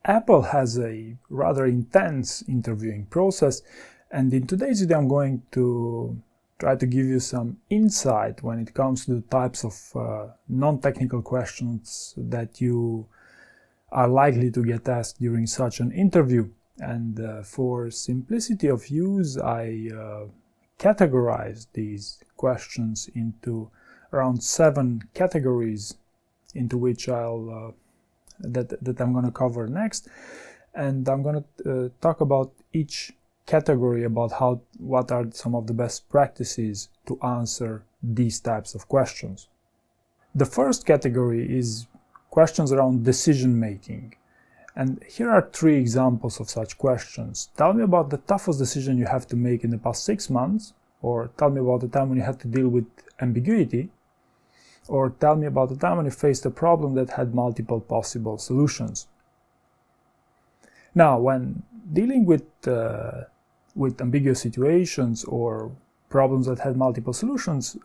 Apple has a rather intense interviewing process, and in today's video I'm going to try to give you some insight when it comes to the types of non-technical questions that you are likely to get asked during such an interview. And for simplicity of use, I categorized these questions into around 7 categories, into which that I'm going to cover next, and I'm going to talk about each category, about what are some of the best practices to answer these types of questions. The first category is questions around decision making, and here are 3 examples of such questions. Tell me about the toughest decision you have to make in the past 6 months, or tell me about the time when you had to deal with ambiguity, or tell me about the time when you faced a problem that had multiple possible solutions. Now, when dealing with ambiguous situations or problems that had multiple solutions,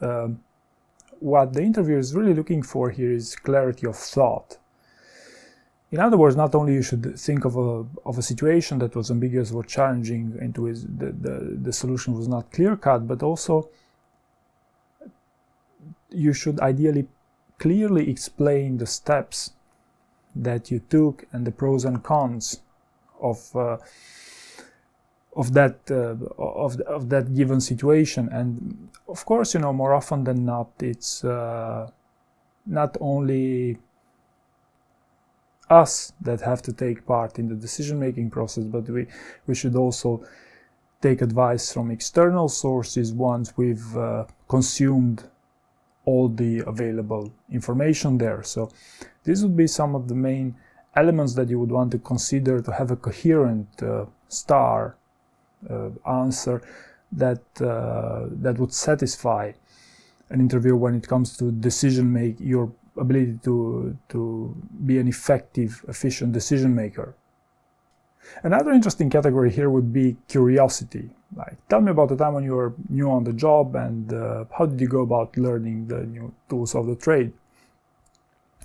what the interviewer is really looking for here is clarity of thought. In other words, not only you should think of a situation that was ambiguous or challenging, into which the solution was not clear-cut, but also you should ideally clearly explain the steps that you took and the pros and cons of that given situation. And of course, more often than not, it's not only us that have to take part in the decision-making process, but we should also take advice from external sources once we've consumed all the available information there. So these would be some of the main elements that you would want to consider to have a coherent star answer that would satisfy an interviewer when it comes to decision making, your ability to be an effective, efficient decision maker. Another interesting category here would be curiosity. Like, tell me about the time when you were new on the job, and how did you go about learning the new tools of the trade?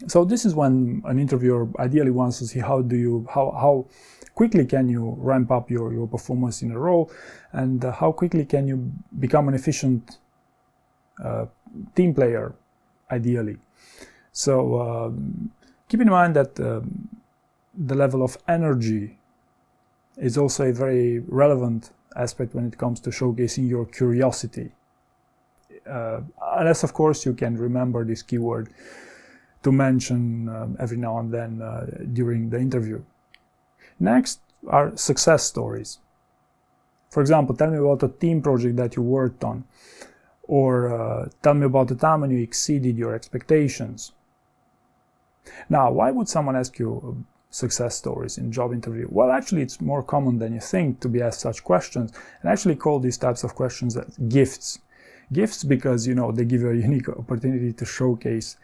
So this is when an interviewer ideally wants to see how quickly can you ramp up your performance in a role, and how quickly can you become an efficient team player, ideally. So keep in mind that the level of energy is also a very relevant aspect when it comes to showcasing your curiosity. Unless, of course, you can remember this keyword to mention every now and then during the interview. Next are success stories. For example, tell me about a team project that you worked on, or tell me about the time when you exceeded your expectations. Now, why would someone ask you success stories in job interview? Well, actually, it's more common than you think to be asked such questions, and actually call these types of questions gifts. Gifts because, they give you a unique opportunity to showcase,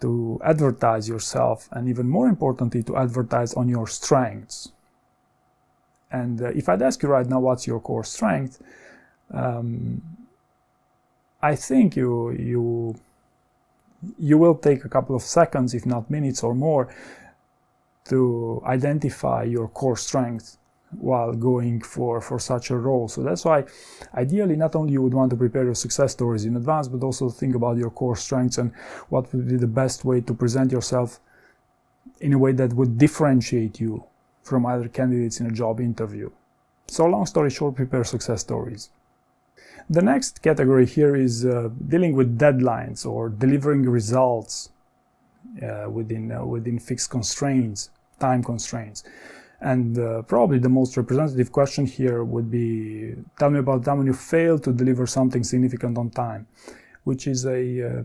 to advertise yourself, and even more importantly, to advertise on your strengths. And if I'd ask you right now, what's your core strength? I think you will take a couple of seconds, if not minutes or more, to identify your core strength while going for such a role. So that's why ideally not only you would want to prepare your success stories in advance, but also think about your core strengths and what would be the best way to present yourself in a way that would differentiate you from other candidates in a job interview. So long story short, prepare success stories. The next category here is dealing with deadlines or delivering results within fixed constraints, time constraints. And probably the most representative question here would be, tell me about the time when you failed to deliver something significant on time, which is a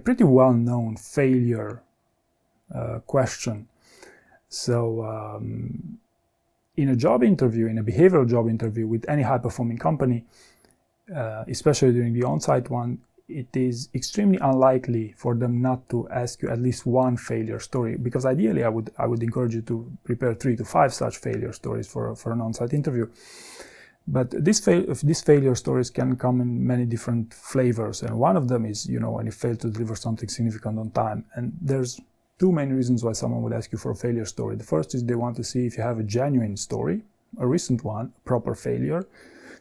pretty well-known failure question. So in a job interview, in a behavioral job interview with any high-performing company, especially during the on-site one, it is extremely unlikely for them not to ask you at least one failure story, because ideally I would encourage you to prepare 3 to 5 such failure stories for an on-site interview. But these failure stories can come in many different flavors, and one of them is, when you fail to deliver something significant on time. And there's two main reasons why someone would ask you for a failure story. The first is they want to see if you have a genuine story, a recent one, proper failure,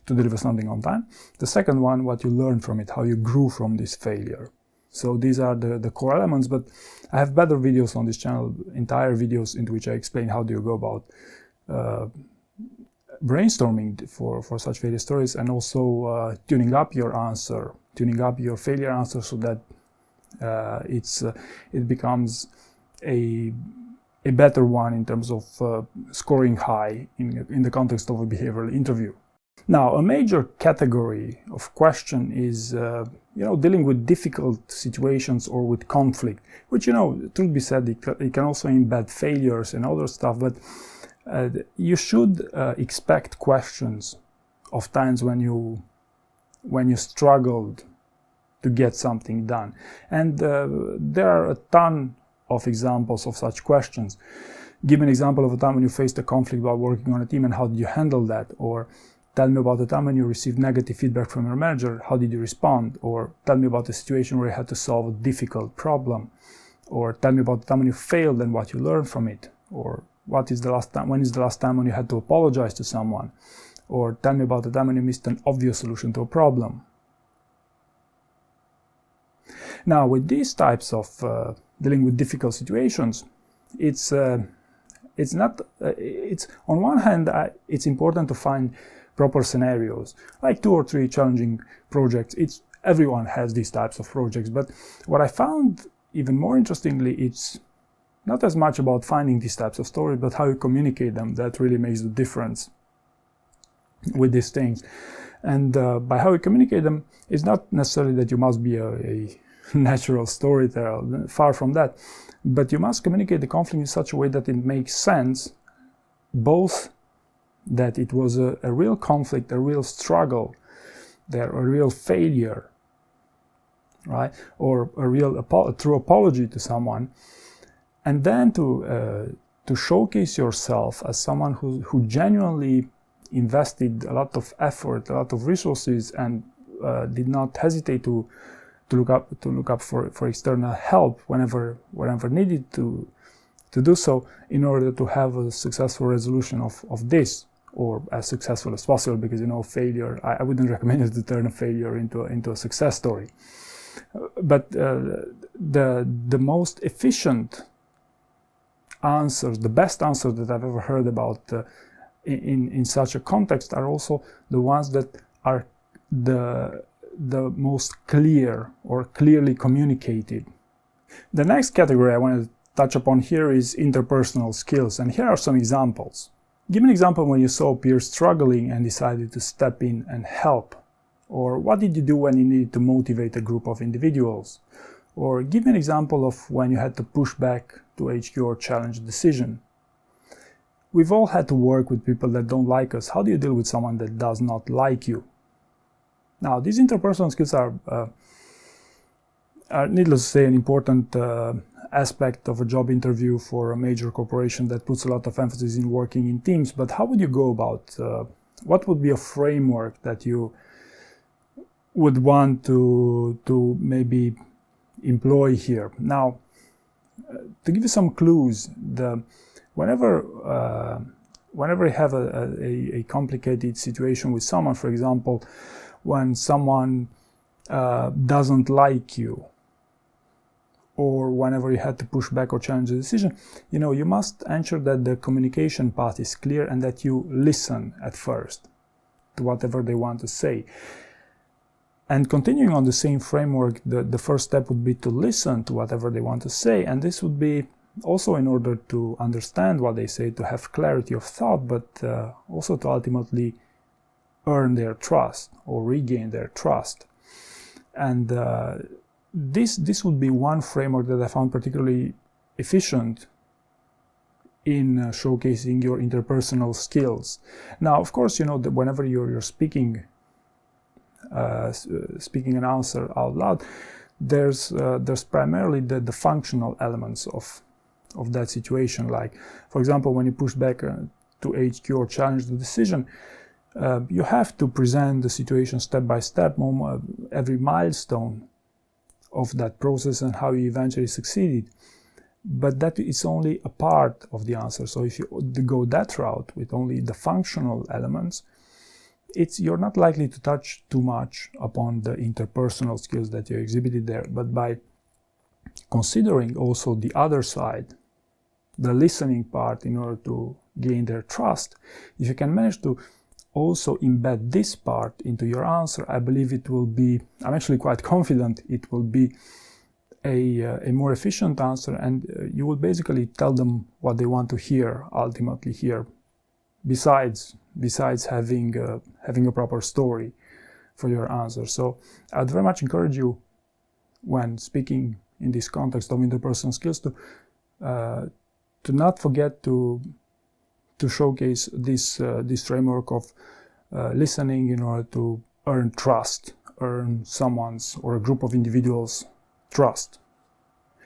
to deliver something on time. The second one, what you learned from it, how you grew from this failure. So these are the core elements, but I have better videos on this channel, entire videos in which I explain how do you go about brainstorming for such failure stories, and also tuning up your answer, tuning up your failure answer so that it becomes a better one in terms of scoring high in the context of a behavioral interview. Now, a major category of question is dealing with difficult situations or with conflict, which, truth be said, it can also embed failures and other stuff, but you should expect questions of times when you struggled to get something done. And there are a ton of examples of such questions. Give me an example of a time when you faced a conflict while working on a team and how did you handle that? Or tell me about the time when you received negative feedback from your manager, how did you respond? Or tell me about a situation where you had to solve a difficult problem. Or tell me about the time when you failed and what you learned from it. Or when is the last time when you had to apologize to someone? Or tell me about the time when you missed an obvious solution to a problem. Now, with these types of dealing with difficult situations, it's on one hand, it's important to find proper scenarios, like 2 or 3 challenging projects. Everyone has these types of projects, but what I found even more interestingly, it's not as much about finding these types of stories, but how you communicate them that really makes the difference with these things. And by how you communicate them, it's not necessarily that you must be a natural storyteller, far from that, but you must communicate the conflict in such a way that it makes sense, both that it was a real conflict, a real struggle, a real failure, right, or a real true apology to someone, and then to showcase yourself as someone who genuinely invested a lot of effort, a lot of resources, and did not hesitate to look up for external help whenever needed to do so, in order to have a successful resolution of this, or as successful as possible, because failure, I wouldn't recommend you to turn a failure into a success story. But the most efficient answers, the best answers that I've ever heard about in such a context are also the ones that are the most clear or clearly communicated. The next category I want to touch upon here is interpersonal skills, and here are some examples. Give me an example when you saw peers struggling and decided to step in and help. Or what did you do when you needed to motivate a group of individuals? Or give me an example of when you had to push back to HQ or challenge a decision. We've all had to work with people that don't like us. How do you deal with someone that does not like you? Now, these interpersonal skills are needless to say, an important aspect of a job interview for a major corporation that puts a lot of emphasis in working in teams. But how would you go about, what would be a framework that you would want to maybe employ here? Now, to give you some clues, whenever you have a complicated situation with someone, for example, when someone doesn't like you, or whenever you had to push back or challenge a decision, you must ensure that the communication path is clear and that you listen at first to whatever they want to say. And continuing on the same framework, the first step would be to listen to whatever they want to say, and this would be also in order to understand what they say, to have clarity of thought, but also to ultimately earn their trust or regain their trust. And this would be one framework that I found particularly efficient in showcasing your interpersonal skills. Now, of course, that whenever you're speaking an answer out loud, there's primarily the functional elements of that situation. Like, for example, when you push back to HQ or challenge the decision, you have to present the situation step by step, every milestone of that process and how you eventually succeeded. but that is only a part of the answer. So if you go that route with only the functional elements, you're not likely to touch too much upon the interpersonal skills that you exhibited there. But by considering also the other side, the listening part, in order to gain their trust, if you can manage to also embed this part into your answer, I believe it will be, I'm actually quite confident it will be a more efficient answer, and you will basically tell them what they want to hear ultimately here, besides having a proper story for your answer. So I'd very much encourage you, when speaking in this context of interpersonal skills, to not forget to showcase this framework of listening in order to earn trust, earn someone's or a group of individuals' trust.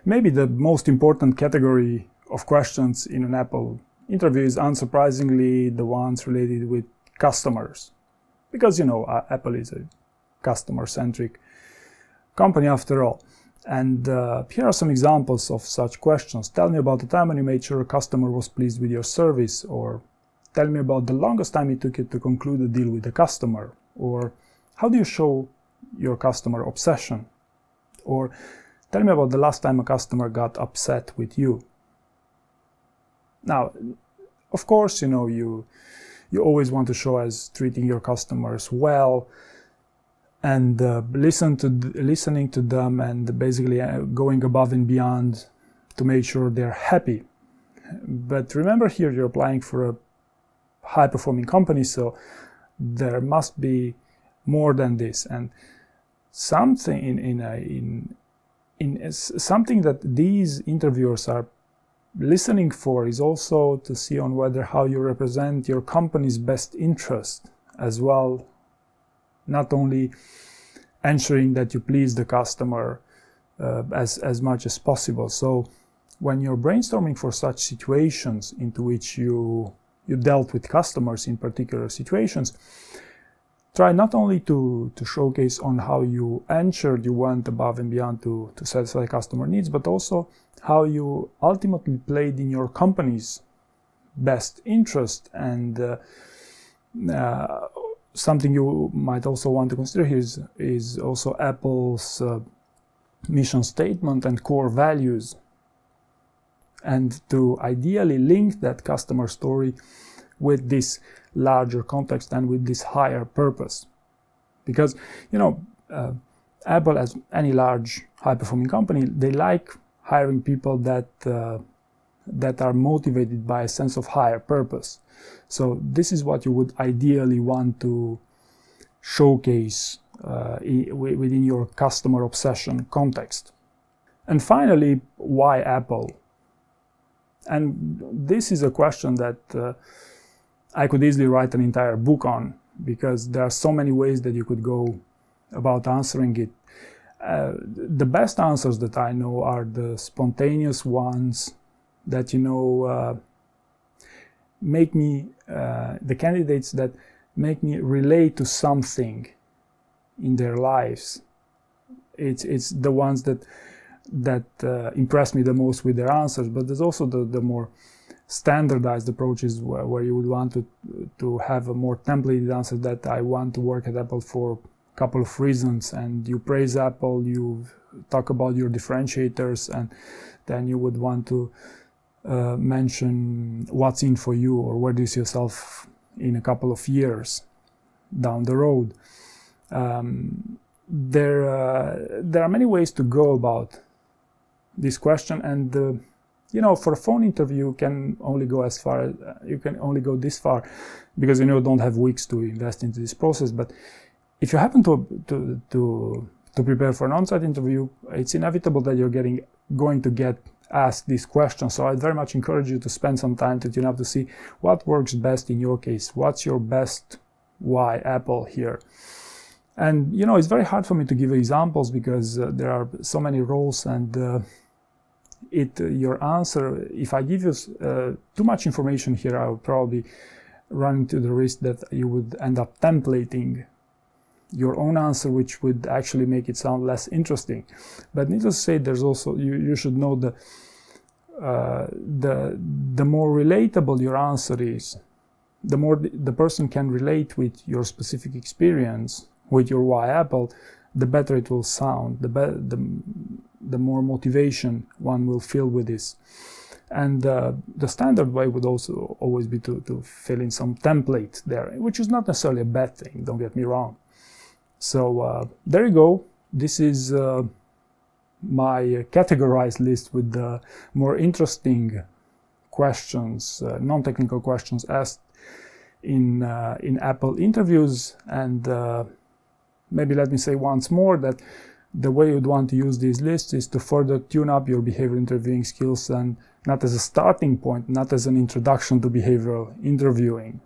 Maybe the most important category of questions in an Apple interview is, unsurprisingly, the ones related with customers, because Apple is a customer-centric company after all. And here are some examples of such questions. Tell me about the time when you made sure a customer was pleased with your service, or tell me about the longest time it took you to conclude a deal with a customer, or how do you show your customer obsession, or tell me about the last time a customer got upset with you. Now, of course, you always want to show as treating your customers well, and listening to them, and basically going above and beyond to make sure they're happy. But remember, here you're applying for a high-performing company, so there must be more than this. And something something that these interviewers are listening for is also to see on whether how you represent your company's best interest as well, not only ensuring that you please the customer as much as possible. So when you're brainstorming for such situations into which you dealt with customers in particular situations, try not only to showcase on how you ensured you went above and beyond to satisfy customer needs, but also how you ultimately played in your company's best interest. And something you might also want to consider here is also Apple's mission statement and core values, and to ideally link that customer story with this larger context and with this higher purpose. Because, Apple, as any large high-performing company, they like hiring people that are motivated by a sense of higher purpose. So this is what you would ideally want to showcase within your customer obsession context. And finally, why Apple? And this is a question that I could easily write an entire book on, because there are so many ways that you could go about answering it. The best answers that I know are the spontaneous ones that, make me, the candidates that make me relate to something in their lives. It's the ones that impress me the most with their answers. But there's also the more standardized approaches where you would want to have a more templated answer, that I want to work at Apple for a couple of reasons, and you praise Apple, you talk about your differentiators, and then you would want to mention what's in for you, or where do you see yourself in a couple of years down the road. There are many ways to go about this question, and for a phone interview, you can only go this far, because you don't have weeks to invest into this process. But if you happen to prepare for an on-site interview, it's inevitable that you're going to get asked these questions. So I'd very much encourage you to spend some time to tune up to see what works best in your case. What's your best why Apple here? And it's very hard for me to give examples, because there are so many roles, and your answer, if I give you too much information here, I would probably run into the risk that you would end up templating your own answer, which would actually make it sound less interesting. But needless to say, there's also, you should know the more relatable your answer is, the more the person can relate with your specific experience, with your why Apple, the better it will sound, the more motivation one will feel with this. And the standard way would also always be to fill in some template there, which is not necessarily a bad thing, don't get me wrong. So there you go. This is my categorized list with the more interesting questions, non-technical questions asked in Apple interviews. And maybe let me say once more that the way you'd want to use these lists is to further tune up your behavioral interviewing skills, and not as a starting point, not as an introduction to behavioral interviewing.